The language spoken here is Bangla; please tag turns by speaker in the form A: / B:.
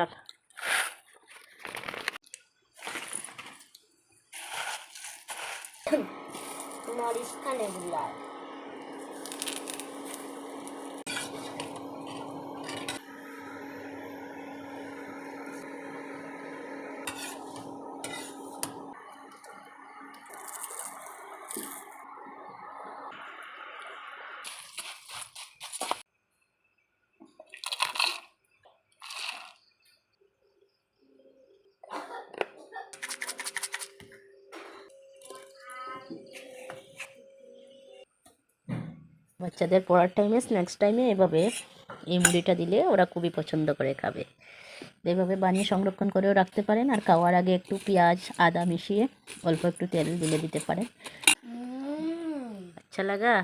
A: রাখ।
B: তোমার স্থানে গুলা
A: বাচ্চাদের পড়ার টাইমে, স্ন্যাক্স টাইমে এভাবে এই মুড়িটা দিলে ওরা খুবই পছন্দ করে খাবে। এভাবে বানিয়ে সংরক্ষণ করেও রাখতে পারেন, আর খাওয়ার আগে একটু পেঁয়াজ আদা মিশিয়ে অল্প একটু তেল দিলে দিতে পারেন। আচ্ছা লাগা।